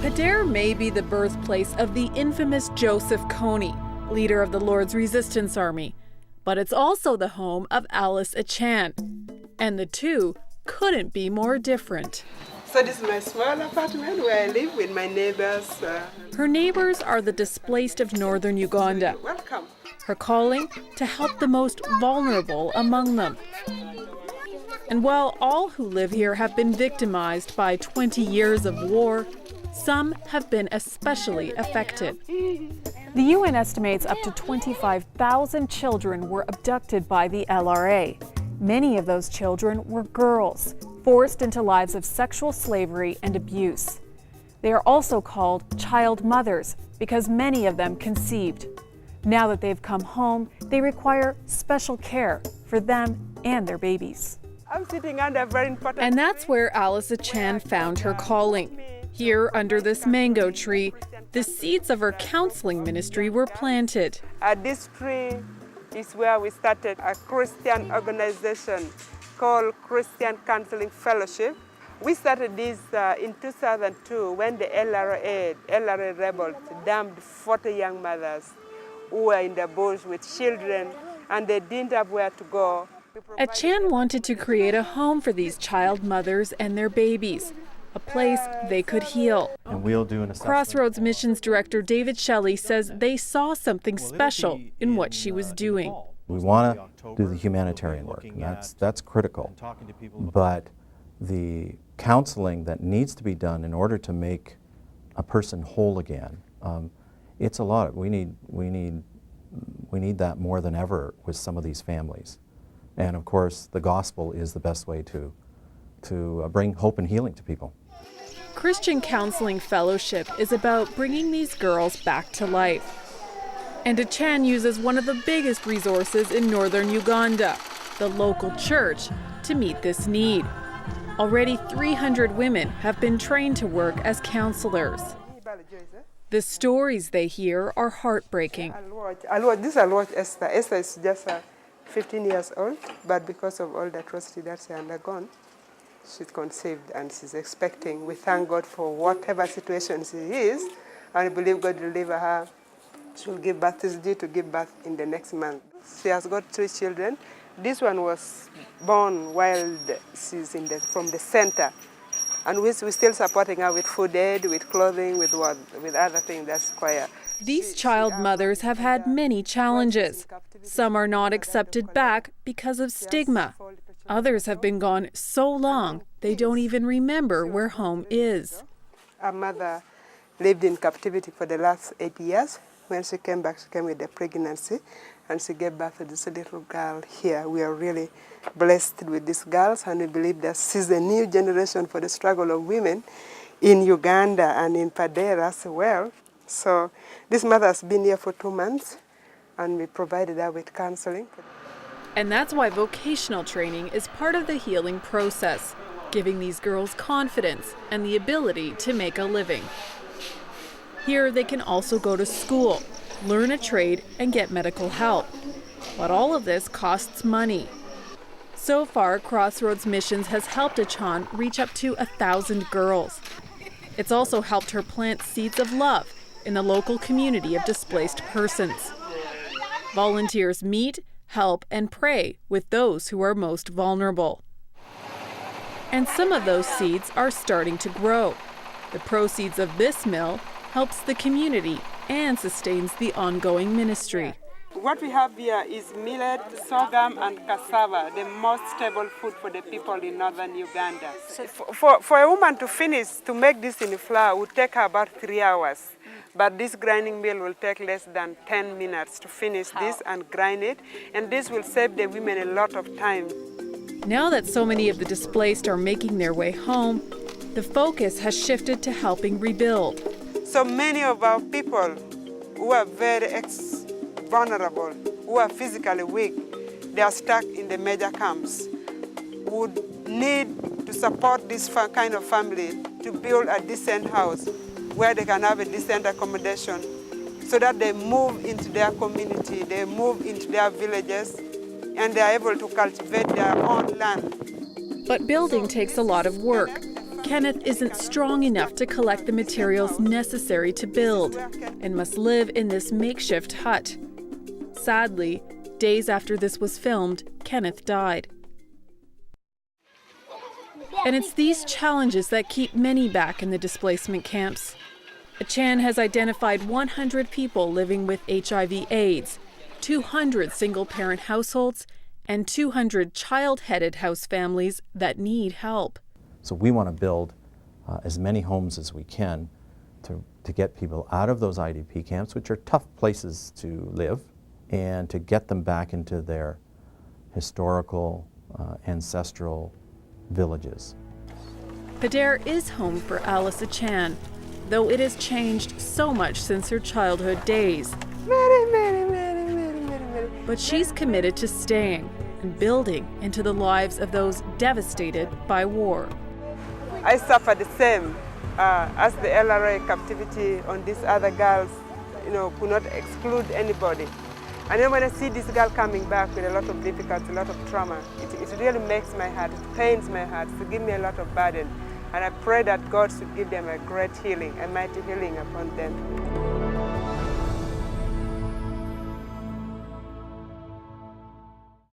Pader may be the birthplace of the infamous Joseph Kony, leader of the Lord's Resistance Army, but it's also the home of Alice Achan, and the two couldn't be more different. So this is my small apartment where I live with my neighbors. Her neighbors are the displaced of northern Uganda. Welcome. Her calling to help the most vulnerable among them. And while all who live here have been victimized by 20 years of war, some have been especially affected. The UN estimates up to 25,000 children were abducted by the LRA. Many of those children were girls, forced into lives of sexual slavery and abuse. They are also called child mothers because many of them conceived. Now that they've come home, they require special care for them and their babies. I'm sitting under a very important And that's where Alice Achan found her calling. Here, under this mango tree, the seeds of her counseling ministry were planted. This tree is where we started a Christian organization called Christian Counseling Fellowship. We started this in 2002 when the LRA rebels dumped 40 young mothers who were in the bush with children and they didn't have where to go. Achan wanted to create a home for these child mothers and their babies, a place they could heal. And we'll do an assessment. Crossroads Missions Director David Shelley says they saw something special in what she was doing. We want to do the humanitarian work, and that's critical. But the counseling that needs to be done in order to make a person whole again, it's a lot. We need that more than ever with some of these families. And of course, the gospel is the best way to bring hope and healing to people. Christian Counseling Fellowship is about bringing these girls back to life. And Achan uses one of the biggest resources in northern Uganda, the local church, to meet this need. Already 300 women have been trained to work as counselors. The stories they hear are heartbreaking. This is Alwatch Esther. Esther is just 15 years old, but because of all the atrocity that she undergone, she's conceived and she's expecting. We thank God for whatever situation she is, and I believe God will deliver her. She will give birth, is due to give birth in the next month. She has got 3 children. This one was born while she's from the center. And we're still supporting her with food aid, with clothing, with other things that's required. These child mothers have had many challenges. Some are not accepted back because of stigma. Others have been gone so long they don't even remember where home is. Our mother lived in captivity for the last 8 years. When she came back, she came with a pregnancy, and she gave birth to this little girl here. We are really blessed with these girls, and we believe that she's a new generation for the struggle of women in Uganda and in Pader as well. So this mother has been here for 2 months, and we provided her with counseling. And that's why vocational training is part of the healing process, giving these girls confidence and the ability to make a living. Here they can also go to school, learn a trade, and get medical help. But all of this costs money. So far, Crossroads Missions has helped Achan reach up to 1,000 girls. It's also helped her plant seeds of love in the local community of displaced persons. Volunteers meet, help, and pray with those who are most vulnerable. And some of those seeds are starting to grow. The proceeds of this mill helps the community and sustains the ongoing ministry. What we have here is millet, sorghum, and cassava, the most stable food for the people in northern Uganda. For a woman to make this in flour would take her about 3 hours. But this grinding mill will take less than 10 minutes to finish this and grind it. And this will save the women a lot of time. Now that so many of the displaced are making their way home, the focus has shifted to helping rebuild. So many of our people who are very vulnerable, who are physically weak, they are stuck in the major camps, would need to support this kind of family to build a decent house where they can have a decent accommodation so that they move into their community, they move into their villages, and they are able to cultivate their own land. But building takes a lot of work. Kenneth isn't strong enough to collect the materials necessary to build and must live in this makeshift hut. Sadly, days after this was filmed, Kenneth died. And it's these challenges that keep many back in the displacement camps. Achan has identified 100 people living with HIV/AIDS, 200 single-parent households, and 200 child-headed house families that need help. So we want to build as many homes as we can to get people out of those IDP camps, which are tough places to live, and to get them back into their historical, ancestral villages. Pader is home for Alice Achan, though it has changed so much since her childhood days. But she's committed to staying and building into the lives of those devastated by war. I suffer the same as the LRA captivity on these other girls, could not exclude anybody. And then when I see this girl coming back with a lot of difficulty, a lot of trauma, it really makes my heart, it pains my heart, to give me a lot of burden. And I pray that God should give them a great healing, a mighty healing upon them.